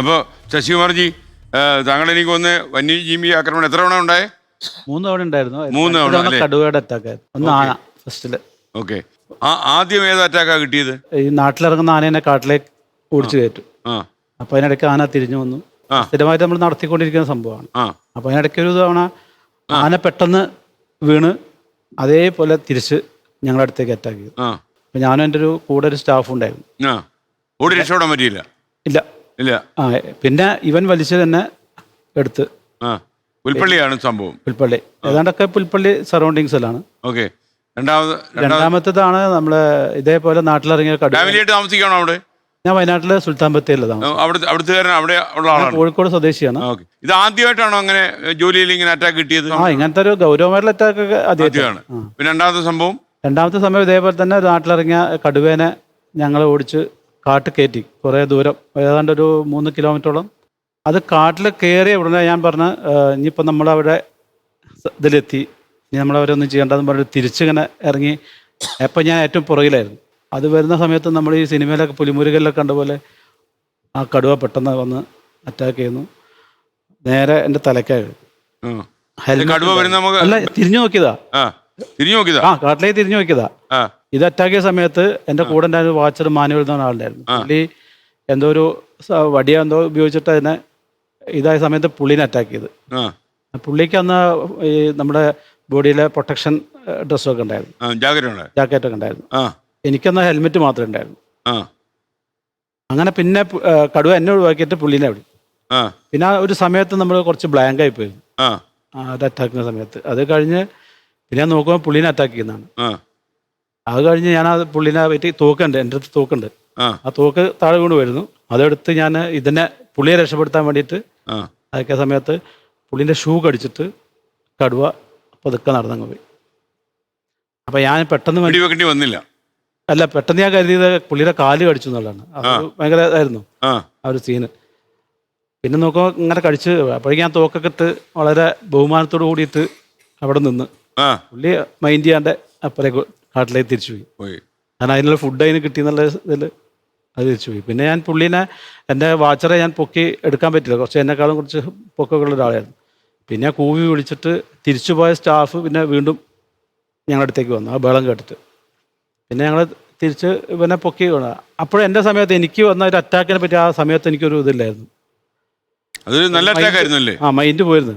അപ്പോൾ ശശികുമാർജി, താങ്കൾ എനിക്ക് ഒന്ന് വന്യജീവി ആക്രമണം എത്ര തവണ ഉണ്ടായേ? 3 തവണ ഉണ്ടായിരുന്നു. 3 തവണ അല്ലേ? കടുവയുടെ അറ്റാക്ക് ആയിരുന്നു. ഒന്ന് ആന ഫസ്റ്റില്. ഓക്കെ. ആദ്യം ഏത് അറ്റാക്കാ കിട്ടിയത്? ഈ നാട്ടിലിറങ്ങുന്ന ആനേനെ കാട്ടിലേക്ക് ഓടിച്ചു കയറ്റും. അപ്പൊ അതിനിടയ്ക്ക് ആന തിരിഞ്ഞു വന്നു. സ്ഥിരമായിട്ട് നമ്മൾ നടത്തിക്കൊണ്ടിരിക്കുന്ന സംഭവമാണ്. അപ്പൊ അതിനിടയ്ക്ക് ഒരു തവണ ആന പെട്ടെന്ന് വീണ് അതേപോലെ തിരിച്ച് ഞങ്ങളുടെ അടുത്തേക്ക് അറ്റാക്ക് ചെയ്തു. അപ്പൊ ഞാനും എൻ്റെ കൂടെ ഒരു സ്റ്റാഫ് ഉണ്ടായിരുന്നു. ഓടി രക്ഷപ്പെടാൻ പറ്റിയില്ല? ഇല്ല. പിന്നെ ഇവൻ വലിച്ചു തന്നെ എടുത്ത്. പുൽപ്പള്ളിയാണ് സംഭവം. പുൽപ്പള്ളി ഏതാണ്ടൊക്കെ പുൽപ്പള്ളി സറൗണ്ടിങ്സിലാണ്. ഓക്കെ. രണ്ടാമത്തേതാണ് നമ്മള് ഇതേപോലെ നാട്ടിലിറങ്ങിയ താമസിക്കണോ അവിടെ? ഞാൻ വയനാട്ടിലെ സുൽത്താൻ ബത്തേരിലാണ്. കോഴിക്കോട് സ്വദേശിയാണ്. ഇത് ആദ്യമായിട്ടാണോ അങ്ങനെ ജോലിയിൽ ഇങ്ങനെ അറ്റാക്ക് കിട്ടിയത്? ഇങ്ങനത്തെ ഒരു ഗൗരവമായിട്ടുള്ള അറ്റാക്ക് ഒക്കെ ആദ്യമായിട്ടാണ്. പിന്നെ രണ്ടാമത്തെ സമയം ഇതേപോലെ തന്നെ ഒരു നാട്ടിലിറങ്ങിയ കടുവേനെ ഞങ്ങൾ ഓടിച്ച് കാട്ട് കയറ്റി കുറേ ദൂരം, ഏതാണ്ട് ഒരു 3 കിലോമീറ്ററോളം. അത് കാട്ടിൽ കയറിയ ഉടനെ ഞാൻ പറഞ്ഞ് ഇനിയിപ്പോൾ നമ്മളവിടെ ഇതിലെത്തി, ഇനി നമ്മളവരൊന്നും ചെയ്യേണ്ടതെന്ന് പറഞ്ഞിട്ട് തിരിച്ചിങ്ങനെ ഇറങ്ങി. അപ്പം ഞാൻ ഏറ്റവും പുറകിലായിരുന്നു. അത് വരുന്ന സമയത്ത് നമ്മൾ ഈ സിനിമയിലൊക്കെ പുലിമുരുകലിലൊക്കെ കണ്ട പോലെ ആ കടുവ പെട്ടെന്ന് വന്ന് അറ്റാക്ക് ചെയ്യുന്നു. നേരെ എൻ്റെ തലക്കായി. അല്ല, തിരിഞ്ഞു നോക്കിയതാ. കാട്ടിലേക്ക് തിരിഞ്ഞു നോക്കിയതാ. ഇത് അറ്റാക്ക് ചെയ്ത സമയത്ത് എൻ്റെ കൂടെ ഉണ്ടായിരുന്ന വാച്ചർ മാനുവൽ എന്ന ആളുണ്ടായിരുന്നു. പുള്ളി എന്തോ ഒരു വടിയോ എന്തോ ഉപയോഗിച്ചിട്ട് അതിനെ ഇതായ സമയത്ത് പുള്ളിനെ അറ്റാക്ക് ചെയ്ത്. പുള്ളിക്ക് അന്ന് ഈ നമ്മുടെ ബോഡിയിലെ പ്രൊട്ടക്ഷൻ ഡ്രസ്സൊക്കെ ഉണ്ടായിരുന്നു, ജാക്കറ്റൊക്കെ ഉണ്ടായിരുന്നു. എനിക്കന്ന് ഹെൽമെറ്റ് മാത്രമേ ഉണ്ടായിരുന്നു. അങ്ങനെ പിന്നെ കടുവ എന്നെ ഒഴിവാക്കിയിട്ട് പുള്ളിനെ അവിടെ. പിന്നെ ഒരു സമയത്ത് നമ്മൾ കുറച്ച് ബ്ലാങ്കായി പോയിരുന്നു അത് അറ്റാക്കുന്ന സമയത്ത്. അത് കഴിഞ്ഞ് പിന്നെ ഞാൻ നോക്കുമ്പോൾ പുള്ളിനെ അറ്റാക്ക് ചെയ്യുന്നതാണ്. അത് കഴിഞ്ഞ് ഞാൻ ആ പുള്ളിനെ പറ്റി തോക്കുണ്ട്, എൻ്റെ അടുത്ത് തോക്കുണ്ട്. ആ തോക്ക് താഴെ കൊണ്ട് വരുന്നു. അതെടുത്ത് ഞാൻ ഇതിനെ പുള്ളിയെ രക്ഷപ്പെടുത്താൻ വേണ്ടിയിട്ട് അതൊക്കെ സമയത്ത് പുള്ളിൻ്റെ ഷൂ കടിച്ചിട്ട് കടുവ പതുക്കെ നടന്നങ്ങ് പോയി. അപ്പം ഞാൻ പെട്ടെന്ന് വന്നില്ല. അല്ല, പെട്ടെന്ന് ഞാൻ കരുതിയത് പുള്ളിയുടെ കാല് കടിച്ചു എന്നുള്ളതാണ്. അത് ഭയങ്കര ഇതായിരുന്നു ആ ഒരു സീന്. പിന്നെ നോക്കുമ്പോൾ ഇങ്ങനെ കടിച്ച്, അപ്പോഴേക്കും ഞാൻ തോക്കൊക്കെ ഇട്ട് വളരെ ബഹുമാനത്തോട് കൂടിയിട്ട് അവിടെ നിന്ന് പുള്ളി മൈൻഡ് ചെയ്യാണ്ട് അപ്പുറേക്ക് കാട്ടിലേക്ക് തിരിച്ചു പോയി. കാരണം അതിനുള്ള ഫുഡ് അതിന് കിട്ടിയെന്നുള്ള ഇതിൽ അത് തിരിച്ചു പോയി. പിന്നെ ഞാൻ പുള്ളീനെ, എൻ്റെ വാച്ചറെ ഞാൻ പൊക്കി എടുക്കാൻ പറ്റില്ല, കുറച്ച് എന്നെക്കാളും കുറച്ച് പൊക്കമൊക്കെ ഉള്ള ഒരാളായിരുന്നു. പിന്നെ കൂവി വിളിച്ചിട്ട് തിരിച്ചു പോയ സ്റ്റാഫ് പിന്നെ വീണ്ടും ഞങ്ങളുടെ അടുത്തേക്ക് വന്നു ആ ബഹളം കേട്ടിട്ട്. പിന്നെ ഞങ്ങൾ തിരിച്ച് ഇവനെ പൊക്കി വീണ. അപ്പോഴും എൻ്റെ സമയത്ത് എനിക്ക് വന്ന ഒരു അറ്റാക്കിനെ പറ്റി ആ സമയത്ത് എനിക്കൊരു ഇതില്ലായിരുന്നു. മൈൻഡ് പോയിരുന്നു.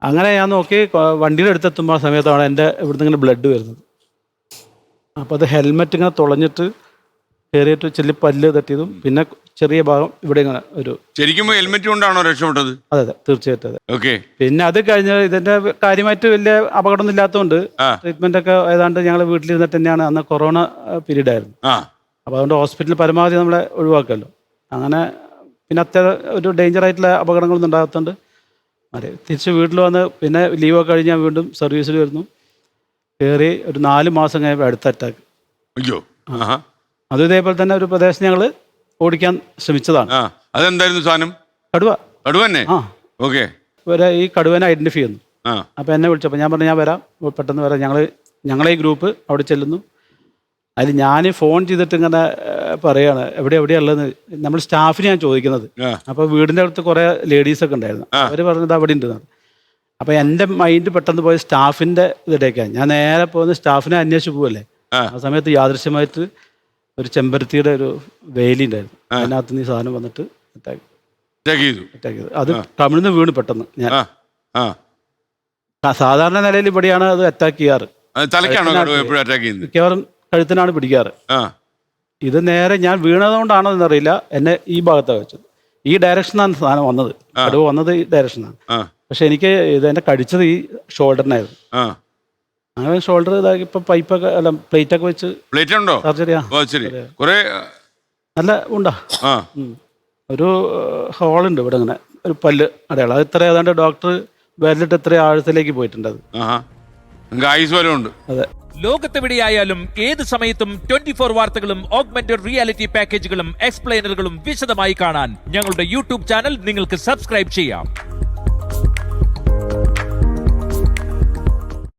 അങ്ങനെ ഞാൻ നോക്കി വണ്ടിയുടെ അടുത്തെത്തുമ്പോൾ ആ സമയത്താണ് എൻ്റെ ഇവിടുന്ന് ഇങ്ങനെ ബ്ലഡ് വരുന്നത്. അപ്പോൾ അത് ഹെൽമെറ്റ് ഇങ്ങനെ തുളഞ്ഞിട്ട് കയറിയിട്ട് ചെല്ലി പല്ല് തട്ടിയതും പിന്നെ ചെറിയ ഭാഗം ഇവിടെ ഇങ്ങനെ ഒരു. ശരിക്കും ഹെൽമെറ്റ് കൊണ്ടാണോ രക്ഷപ്പെട്ടത്? അതെ, തീർച്ചയായിട്ടും അതെ. പിന്നെ അത് കഴിഞ്ഞ് ഇതിന്റെ കാര്യമായിട്ട് വലിയ അപകടമൊന്നും ഇല്ലാത്തതുകൊണ്ട് ട്രീറ്റ്മെന്റ് ഒക്കെ ഏതാണ്ട് ഞങ്ങൾ വീട്ടിലിരുന്നിട്ട് തന്നെയാണ്. അന്ന് കൊറോണ പീരീഡ് ആയിരുന്നു. അപ്പോൾ അതുകൊണ്ട് ഹോസ്പിറ്റലിൽ പരമാവധി നമ്മളെ ഒഴിവാക്കുമല്ലോ. അങ്ങനെ പിന്നെ അത്ര ഒരു ഡേഞ്ചർ ആയിട്ടുള്ള അപകടങ്ങളൊന്നും ഉണ്ടാകാത്തതുകൊണ്ട് അതെ തിരിച്ച് വീട്ടിൽ വന്ന് പിന്നെ ലീവൊക്കെ കഴിഞ്ഞാൽ വീണ്ടും സർവീസിൽ വരുന്നു. കയറി ഒരു 4 മാസം കഴിഞ്ഞപ്പോൾ അടുത്ത അറ്റാക്ക്. അത് ഇതേപോലെ തന്നെ ഒരു പ്രദേശം ഞങ്ങൾ ഓടിക്കാൻ ശ്രമിച്ചതാണ്. അതെന്തായിരുന്നു സാധനം? കടുവ. വരെ ഈ കടുവനെ ഐഡന്റിഫൈ ചെയ്യുന്നു. അപ്പോൾ എന്നെ വിളിച്ചപ്പോൾ ഞാൻ പറഞ്ഞു ഞാൻ വരാം, പെട്ടെന്ന് വരാം. ഞങ്ങളെ ഈ ഗ്രൂപ്പ് അവിടെ ചെല്ലുന്നു. അതിൽ ഞാൻ ഫോൺ ചെയ്തിട്ട് ഇങ്ങനെ പറയാണ് എവിടെയുള്ളത്. നമ്മൾ സ്റ്റാഫിന് ഞാൻ ചോദിക്കുന്നത്. അപ്പോൾ വീടിൻ്റെ അടുത്ത് കുറേ ലേഡീസൊക്കെ ഉണ്ടായിരുന്നു. അവർ പറഞ്ഞത് അവിടെ ഉണ്ട്. അപ്പോൾ എൻ്റെ മൈൻഡ് പെട്ടെന്ന് പോയ സ്റ്റാഫിൻ്റെ ഇതിലേക്കാണ്. ഞാൻ നേരെ പോകുന്ന സ്റ്റാഫിനെ അന്വേഷിച്ച് പോവല്ലേ. ആ സമയത്ത് യാദൃശ്യമായിട്ട് ഒരു ചെമ്പരത്തിയുടെ ഒരു വേലി ഉണ്ടായിരുന്നു. അതിനകത്ത് നിന്ന് ഈ സാധനം വന്നിട്ട് അറ്റാക്ക് ചെയ്തു. അത് കമിഴ്ന്ന് വീണ് പെട്ടെന്ന്. ഞാൻ സാധാരണ നിലയിൽ ഇവിടെയാണ് അത് അറ്റാക്ക് ചെയ്യാറ്. മിക്കവാറും കഴുത്തിനാണ് പിടിക്കാറ്. ഇത് നേരെ ഞാൻ വീണതുകൊണ്ടാണോ എന്നറിയില്ല, എന്നെ ഈ ഭാഗത്താണ് വെച്ചത്. ഈ ഡയറക്ഷനാണ് സാധനം വന്നത്. കടുവ വന്നത് ഈ ഡയറക്ഷനാണ്. പക്ഷെ എനിക്ക് ഇത് എന്നെ കടിച്ചത് ഈ ഷോൾഡറിനായിരുന്നു. അങ്ങനെ ഷോൾഡർ ഇതാക്കി ഇപ്പൊ പൈപ്പൊക്കെ അല്ല പ്ലേറ്റൊക്കെ വെച്ച് സർജറിയാ നല്ല ഉണ്ടാ. ഒരു ഹോളുണ്ട് ഇവിടെ ഇങ്ങനെ ഒരു പല്ല് അടയാളം. അത് ഇത്ര ഏതാണ്ട് ഡോക്ടർ വിരലിട്ട് ഇത്ര ആഴത്തിലേക്ക് പോയിട്ടുണ്ട്. അത് അതെ. ലോകത്തെവിടെയായാലും ഏത് സമയത്തും 24 വാർത്തകളും ഓഗ്മെന്റഡ് റിയാലിറ്റി പാക്കേജുകളും എക്സ്പ്ലെയിനറുകളും വിശദമായി കാണാൻ ഞങ്ങളുടെ യൂട്യൂബ് ചാനൽ നിങ്ങൾക്ക് സബ്സ്ക്രൈബ് ചെയ്യാം.